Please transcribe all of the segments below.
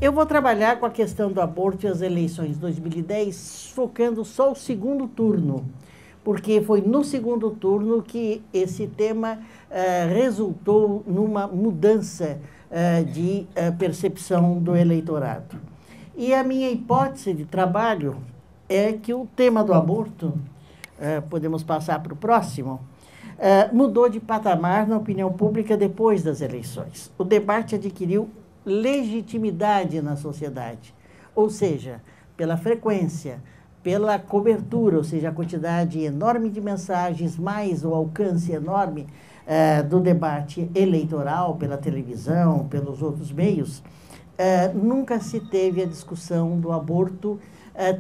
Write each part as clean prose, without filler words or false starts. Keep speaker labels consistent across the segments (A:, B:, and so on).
A: Eu vou trabalhar com a questão do aborto e as eleições de 2010, focando só o segundo turno, porque foi no segundo turno que esse tema resultou numa mudança de percepção do eleitorado. E a minha hipótese de trabalho é que o tema do aborto, podemos passar para o próximo, mudou de patamar na opinião pública depois das eleições. O debate adquiriu legitimidade na sociedade, ou seja, pela frequência, pela cobertura, ou seja, a quantidade enorme de mensagens, mais o alcance enorme do debate eleitoral pela televisão, pelos outros meios, nunca se teve a discussão do aborto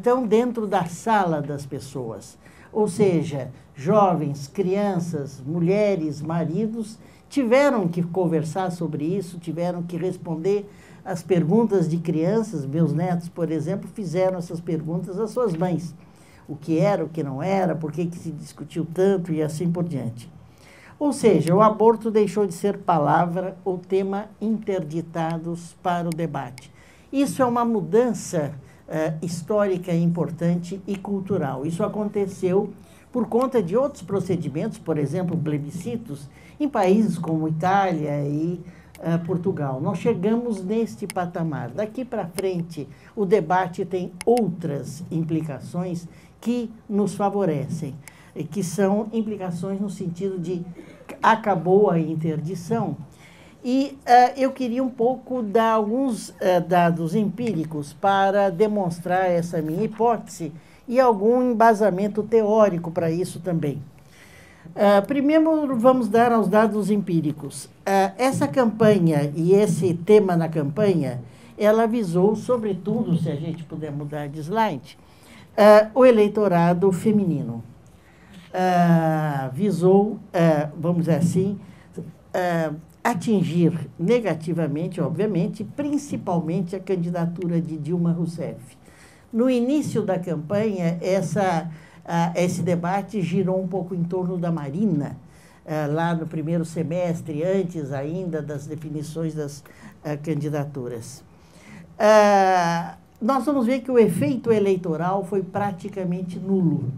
A: tão dentro da sala das pessoas. Ou seja, jovens, crianças, mulheres, maridos tiveram que conversar sobre isso, tiveram que responder as perguntas de crianças. Meus netos, por exemplo, fizeram essas perguntas às suas mães. O que era, o que não era, por que se discutiu tanto e assim por diante. Ou seja, o aborto deixou de ser palavra ou tema interditados para o debate. Isso é uma mudança histórica importante e cultural. Isso aconteceu por conta de outros procedimentos, por exemplo, plebiscitos, em países como Itália e Portugal. Nós chegamos neste patamar. Daqui para frente, o debate tem outras implicações que nos favorecem, que são implicações no sentido de acabou a interdição. E eu queria um pouco dar alguns dados empíricos para demonstrar essa minha hipótese e algum embasamento teórico para isso também. Primeiro, vamos dar aos dados empíricos. Essa campanha e esse tema na campanha, ela visou, sobretudo, se a gente puder mudar de slide, o eleitorado feminino. Visou, vamos dizer assim, atingir negativamente, obviamente, principalmente a candidatura de Dilma Rousseff. No início da campanha, esse debate girou um pouco em torno da Marina, lá no primeiro semestre, antes ainda das definições das candidaturas. Nós vamos ver que o efeito eleitoral foi praticamente nulo,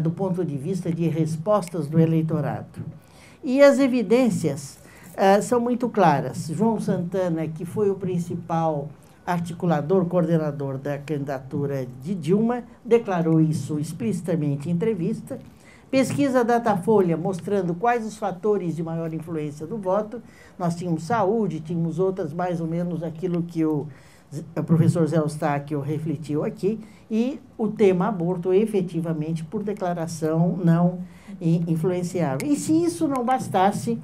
A: do ponto de vista de respostas do eleitorado. E as evidências são muito claras. João Santana, que foi o principal articulador, coordenador da candidatura de Dilma, declarou isso explicitamente em entrevista. Pesquisa Datafolha, mostrando quais os fatores de maior influência do voto. Nós tínhamos saúde, tínhamos outras, mais ou menos aquilo que o professor Zé Eustáquio refletiu aqui, e o tema aborto, efetivamente, por declaração, não influenciável. E se isso não bastasse,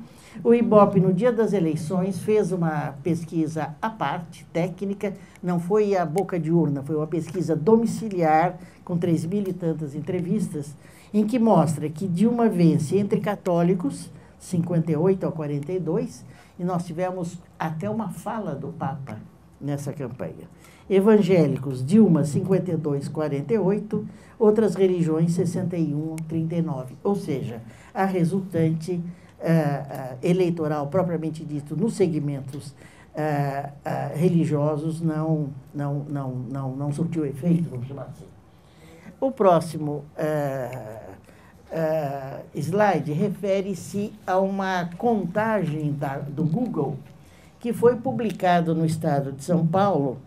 A: o IBOPE, no dia das eleições, fez uma pesquisa à parte, técnica, não foi a boca de urna, foi uma pesquisa domiciliar, com 3.000 e tantas entrevistas, em que mostra que Dilma vence entre católicos, 58 a 42, e nós tivemos até uma fala do Papa nessa campanha. Evangélicos, Dilma, 52 a 48, outras religiões, 61 a 39. Ou seja, a resultante eleitoral, propriamente dito, nos segmentos religiosos, não surtiu efeito, vamos chamar assim. O próximo slide refere-se a uma contagem do Google, que foi publicado no estado de São Paulo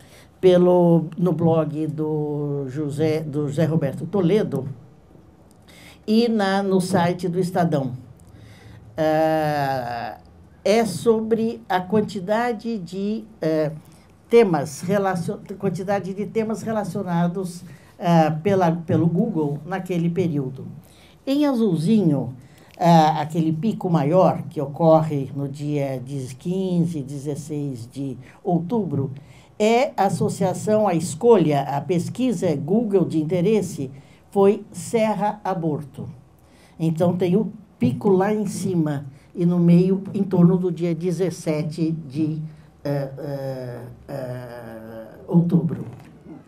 A: no blog do José Roberto Toledo e no site do Estadão. É sobre a quantidade de temas relacionados pelo Google naquele período. Em azulzinho, aquele pico maior que ocorre no dia 15 e 16 de outubro, é a associação à escolha, a pesquisa Google de interesse foi Serra Aborto. Então, tem o pico lá em cima e no meio, em torno do dia 17 de outubro.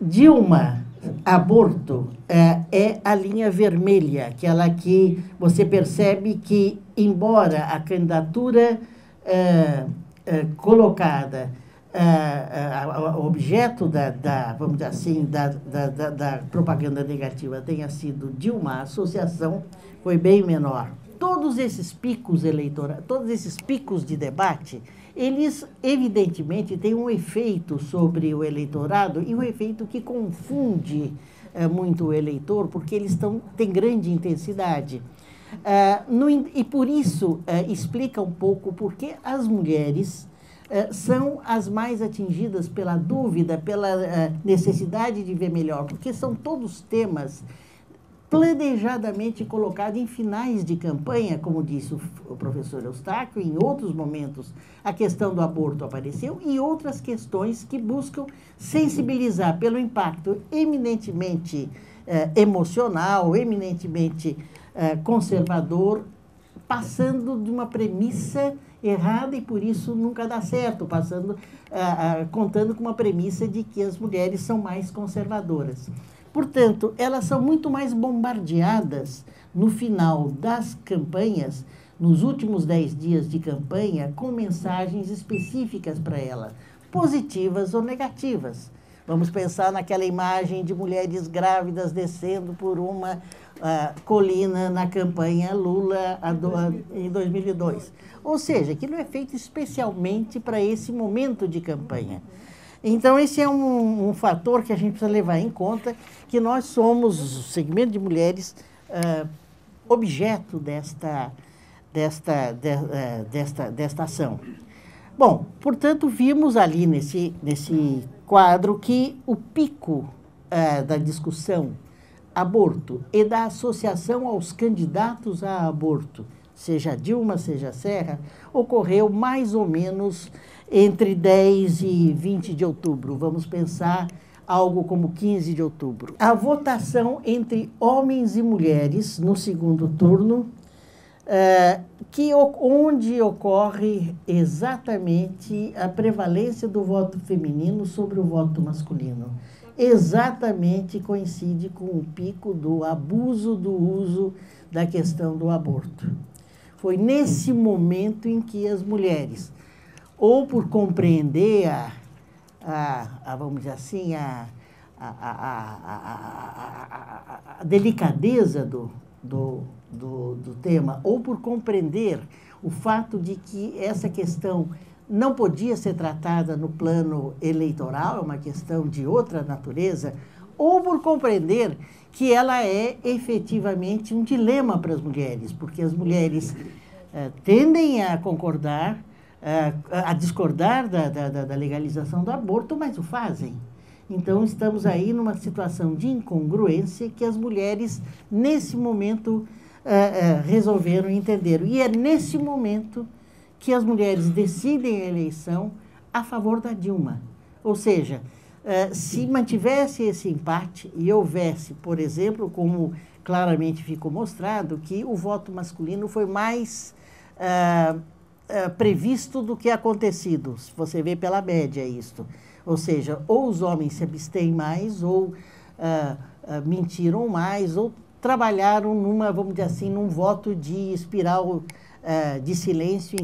A: Dilma Aborto é a linha vermelha, aquela que você percebe que, embora a candidatura colocada o objeto vamos dizer assim, da propaganda negativa tenha sido de uma associação, foi bem menor. Todos esses picos eleitorais, todos esses picos de debate, eles evidentemente têm um efeito sobre o eleitorado e um efeito que confunde muito o eleitor, porque eles têm grande intensidade. E por isso explica um pouco por que as mulheres são as mais atingidas pela dúvida, pela necessidade de ver melhor, porque são todos temas planejadamente colocados em finais de campanha, como disse o professor Eustáquio. Em outros momentos a questão do aborto apareceu e outras questões que buscam sensibilizar pelo impacto eminentemente emocional, eminentemente conservador, passando de uma premissa errada e por isso nunca dá certo, contando com uma premissa de que as mulheres são mais conservadoras. Portanto, elas são muito mais bombardeadas no final das campanhas, nos últimos 10 dias de campanha, com mensagens específicas para ela, positivas ou negativas. Vamos pensar naquela imagem de mulheres grávidas descendo por uma colina na campanha Lula em 2002. Ou seja, aquilo é feito especialmente para esse momento de campanha. Então, esse é um fator que a gente precisa levar em conta, que nós somos, o segmento de mulheres, objeto desta ação. Bom, portanto, vimos ali nesse quadro que o pico da discussão aborto e da associação aos candidatos a aborto, seja Dilma, seja Serra, ocorreu mais ou menos entre 10 e 20 de outubro. Vamos pensar algo como 15 de outubro. A votação entre homens e mulheres no segundo turno, onde ocorre exatamente a prevalência do voto feminino sobre o voto masculino. Exatamente coincide com o pico do abuso do uso da questão do aborto. Foi nesse momento em que as mulheres, ou por compreender vamos dizer assim, a delicadeza do tema, ou por compreender o fato de que essa questão não podia ser tratada no plano eleitoral, é uma questão de outra natureza, ou por compreender que ela é efetivamente um dilema para as mulheres, porque as mulheres tendem a concordar, a discordar da legalização do aborto, mas o fazem. Então, estamos aí numa situação de incongruência que as mulheres, nesse momento, resolveram entender. E é nesse momento que as mulheres decidem a eleição a favor da Dilma. Ou seja, se mantivesse esse empate e houvesse, por exemplo, como claramente ficou mostrado, que o voto masculino foi mais previsto do que acontecido, se você vê pela média isto. Ou seja, ou os homens se abstêm mais, ou mentiram mais, ou trabalharam vamos dizer assim, num voto de espiral de silêncio,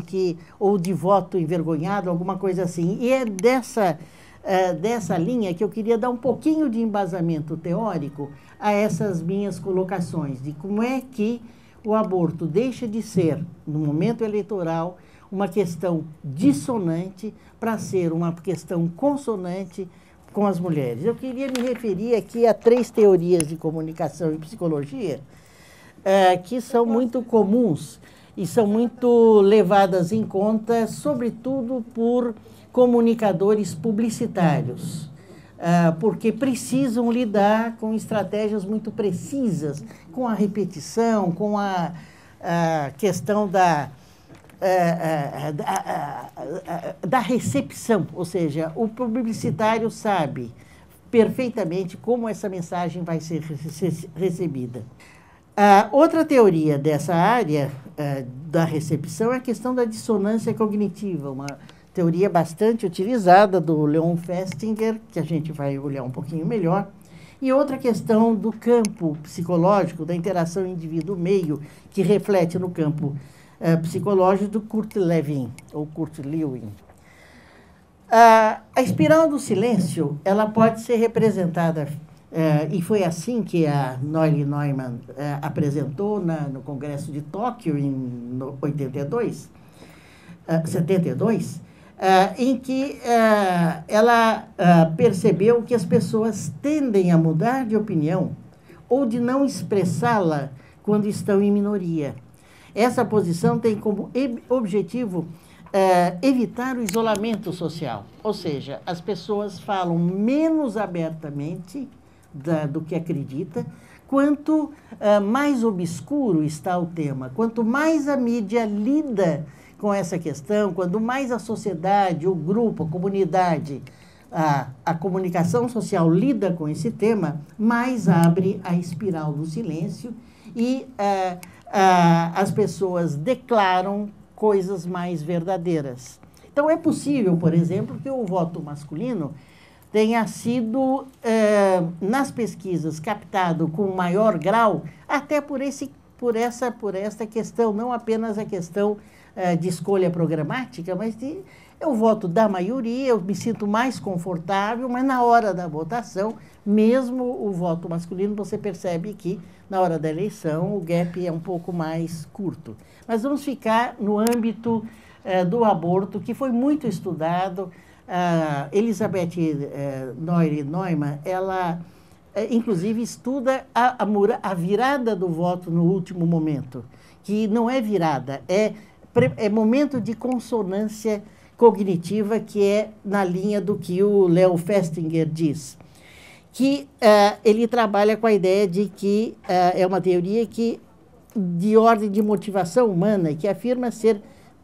A: ou de voto envergonhado, alguma coisa assim. E é dessa linha que eu queria dar um pouquinho de embasamento teórico a essas minhas colocações, de como é que o aborto deixa de ser, no momento eleitoral, uma questão dissonante para ser uma questão consonante com as mulheres. Eu queria me referir aqui a 3 teorias de comunicação e psicologia que são muito comuns e são muito levadas em conta, sobretudo por comunicadores publicitários, porque precisam lidar com estratégias muito precisas, com a repetição, com a questão da recepção, ou seja, o publicitário sabe perfeitamente como essa mensagem vai ser recebida. Outra teoria dessa área da recepção é a questão da dissonância cognitiva, uma teoria bastante utilizada do Leon Festinger, que a gente vai olhar um pouquinho melhor, e outra questão do campo psicológico, da interação indivíduo-meio, que reflete no campo psicológico do Kurt Lewin, ou Kurt Lewin. A espiral do silêncio, ela pode ser representada, e foi assim que a Noelle Neumann apresentou no Congresso de Tóquio, em 72, em que ela percebeu que as pessoas tendem a mudar de opinião ou de não expressá-la quando estão em minoria. Essa posição tem como objetivo evitar o isolamento social, ou seja, as pessoas falam menos abertamente do que acredita, quanto mais obscuro está o tema, quanto mais a mídia lida com essa questão, quanto mais a sociedade, o grupo, a comunidade, a comunicação social lida com esse tema, mais abre a espiral do silêncio e as pessoas declaram coisas mais verdadeiras. Então, é possível, por exemplo, que o voto masculino tenha sido, nas pesquisas, captado com maior grau, até por essa questão, não apenas a questão de escolha programática, mas eu voto da maioria, eu me sinto mais confortável, mas na hora da votação, mesmo o voto masculino, você percebe que na hora da eleição o gap é um pouco mais curto. Mas vamos ficar no âmbito do aborto, que foi muito estudado. Elizabeth Noelle Neumann, ela inclusive estuda a virada do voto no último momento, que não é virada, é momento de consonância cognitiva, que é na linha do que o Leo Festinger diz, que ele trabalha com a ideia de que é uma teoria de ordem de motivação humana, que afirma ser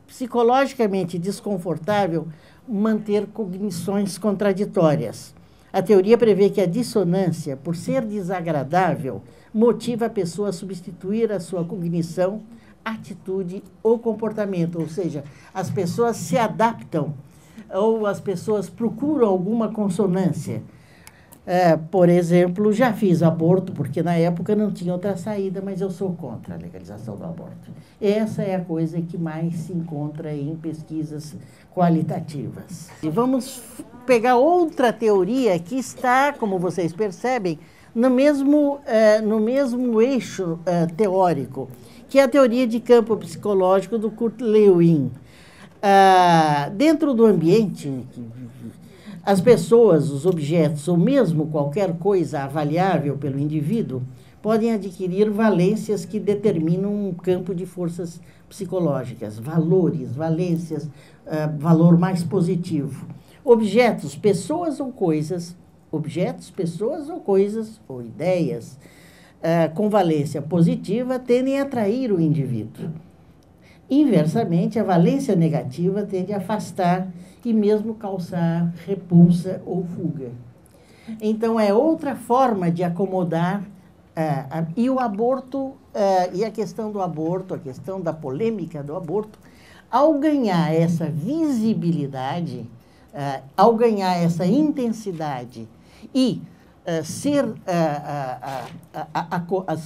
A: psicologicamente desconfortável manter cognições contraditórias. A teoria prevê que a dissonância, por ser desagradável, motiva a pessoa a substituir a sua cognição, atitude ou comportamento, ou seja, as pessoas se adaptam ou as pessoas procuram alguma consonância. Por exemplo, já fiz aborto, porque na época não tinha outra saída, mas eu sou contra a legalização do aborto. Essa é a coisa que mais se encontra em pesquisas qualitativas. E vamos pegar outra teoria que está, como vocês percebem, no mesmo eixo teórico, que é a teoria de campo psicológico do Kurt Lewin. Dentro do ambiente, as pessoas, os objetos, ou mesmo qualquer coisa avaliável pelo indivíduo, podem adquirir valências que determinam um campo de forças psicológicas, valores, valências, valor mais positivo. Objetos, pessoas ou coisas, ou ideias, com valência positiva, tendem a atrair o indivíduo. Inversamente, a valência negativa tende a afastar e mesmo causar repulsa ou fuga. Então, é outra forma de acomodar, e o aborto, e a questão do aborto, a questão da polêmica do aborto, ao ganhar essa visibilidade, ao ganhar essa intensidade e ser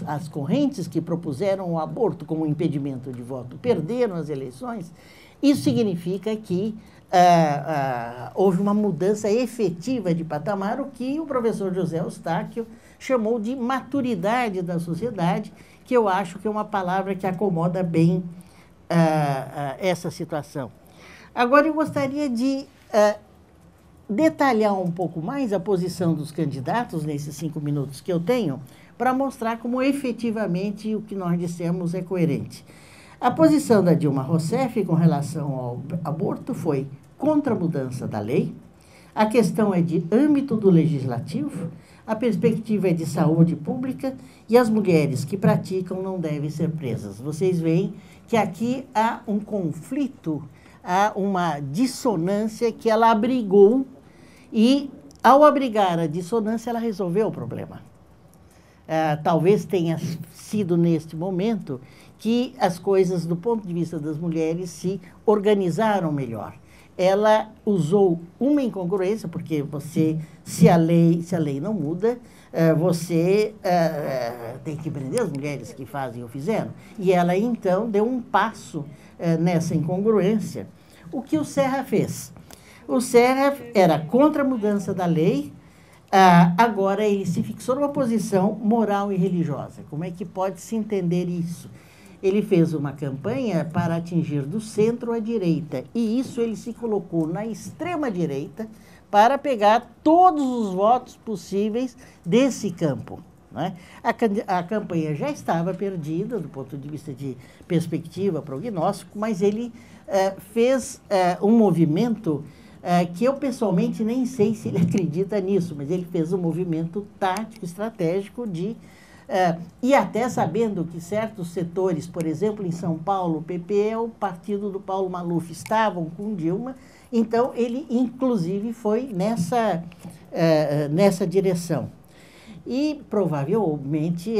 A: as correntes que propuseram o aborto como impedimento de voto perderam as eleições, isso significa que houve uma mudança efetiva de patamar, o que o professor José Eustáquio chamou de maturidade da sociedade, que eu acho que é uma palavra que acomoda bem essa situação. Agora, eu gostaria de detalhar um pouco mais a posição dos candidatos nesses 5 minutos que eu tenho, para mostrar como efetivamente o que nós dissemos é coerente. A posição da Dilma Rousseff com relação ao aborto foi contra a mudança da lei, a questão é de âmbito do legislativo, a perspectiva é de saúde pública e as mulheres que praticam não devem ser presas. Vocês veem que aqui há um conflito, há uma dissonância que ela abrigou e, ao abrigar a dissonância, ela resolveu o problema. Talvez tenha sido neste momento que as coisas, do ponto de vista das mulheres, se organizaram melhor. Ela usou uma incongruência, porque se a lei não muda, você tem que prender as mulheres que fazem ou fizeram. E ela, então, deu um passo nessa incongruência. O que o Serra fez? O Serra era contra a mudança da lei, agora ele se fixou numa posição moral e religiosa. Como é que pode se entender isso? Ele fez uma campanha para atingir do centro à direita, e isso ele se colocou na extrema-direita para pegar todos os votos possíveis desse campo. Né? A campanha já estava perdida do ponto de vista de perspectiva, prognóstico, mas ele fez um movimento que eu pessoalmente nem sei se ele acredita nisso, mas ele fez um movimento tático, estratégico e até sabendo que certos setores, por exemplo, em São Paulo, o PP é o partido do Paulo Maluf, estavam com Dilma, então ele inclusive foi nessa direção. E provavelmente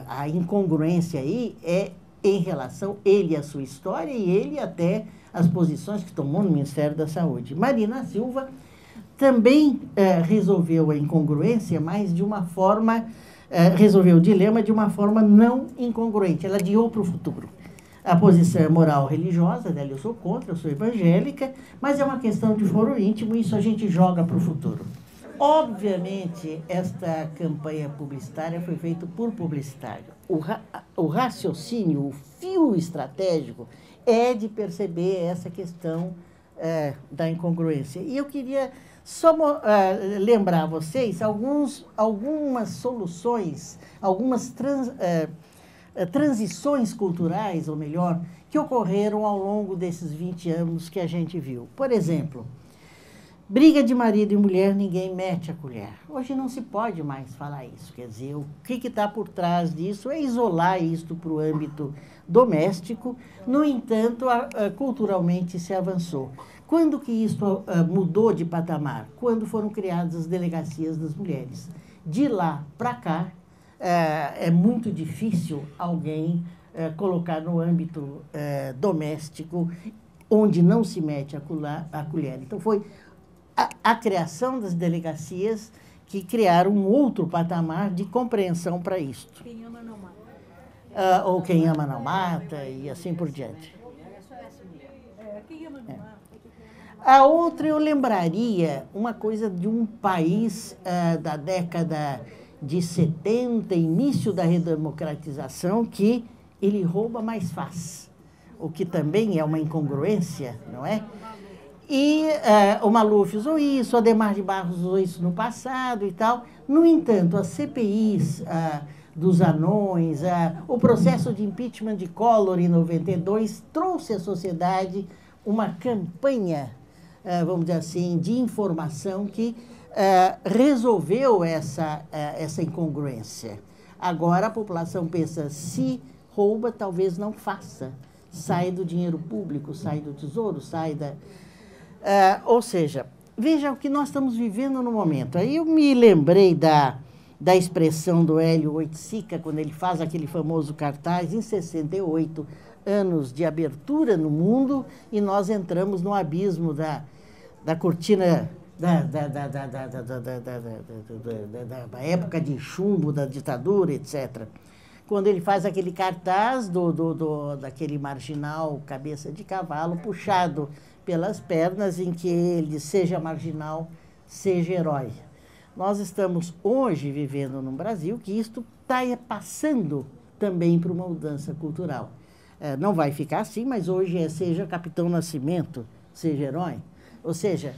A: a incongruência aí é em relação ele à sua história e ele até as posições que tomou no Ministério da Saúde. Marina Silva também resolveu a incongruência, mas de uma forma, resolveu o dilema de uma forma não incongruente. Ela adiou para o futuro. A posição é moral religiosa dela, eu sou contra, eu sou evangélica, mas é uma questão de foro íntimo e isso a gente joga para o futuro. Obviamente, esta campanha publicitária foi feita por publicitário. O raciocínio, o fio estratégico é de perceber essa questão da incongruência. E eu queria só lembrar a vocês algumas soluções, algumas transições culturais, ou melhor, que ocorreram ao longo desses 20 anos que a gente viu. Por exemplo, briga de marido e mulher, ninguém mete a colher. Hoje não se pode mais falar isso. Quer dizer, o que está por trás disso é isolar isto para o âmbito doméstico. No entanto, culturalmente se avançou. Quando que isso mudou de patamar? Quando foram criadas as delegacias das mulheres. De lá para cá, é muito difícil alguém colocar no âmbito doméstico onde não se mete a colher. Então, foi a criação das delegacias que criaram um outro patamar de compreensão para isto.
B: Quem ama não mata.
A: Ou quem ama não mata, e assim por diante.
B: Quem ama não mata.
A: A outra, eu lembraria uma coisa de um país da década de 70, início da redemocratização, que ele rouba, mas faz. O que também é uma incongruência, não é? E o Maluf usou isso, o Adhemar de Barros usou isso no passado e tal. No entanto, as CPIs dos anões, o processo de impeachment de Collor em 92 trouxe à sociedade uma campanha, vamos dizer assim, de informação que resolveu essa incongruência. Agora a população pensa, se rouba, talvez não faça. Sai do dinheiro público, sai do tesouro, sai da... ou seja, veja o que nós estamos vivendo no momento. Aí eu me lembrei da expressão do Hélio Oiticica, quando ele faz aquele famoso cartaz, em 68, anos de abertura no mundo, e nós entramos no abismo da cortina da época de chumbo, da ditadura, etc. Quando ele faz aquele cartaz daquele marginal cabeça de cavalo puxado pelas pernas, em que ele seja marginal, seja herói. Nós estamos hoje vivendo num Brasil que isto está passando também para uma mudança cultural. Não vai ficar assim, mas hoje seja Capitão Nascimento, seja herói. Ou seja,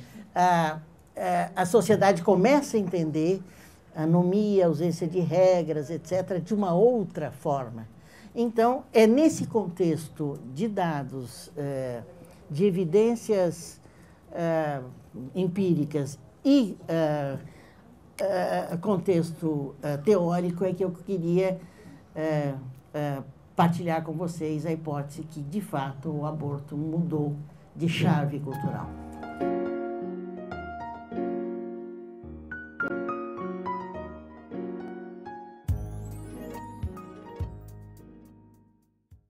A: a sociedade começa a entender a anomia, a ausência de regras, etc., de uma outra forma. Então, é nesse contexto de dados, de evidências empíricas e contexto teórico é que eu queria partilhar com vocês a hipótese que, de fato, o aborto mudou de chave cultural.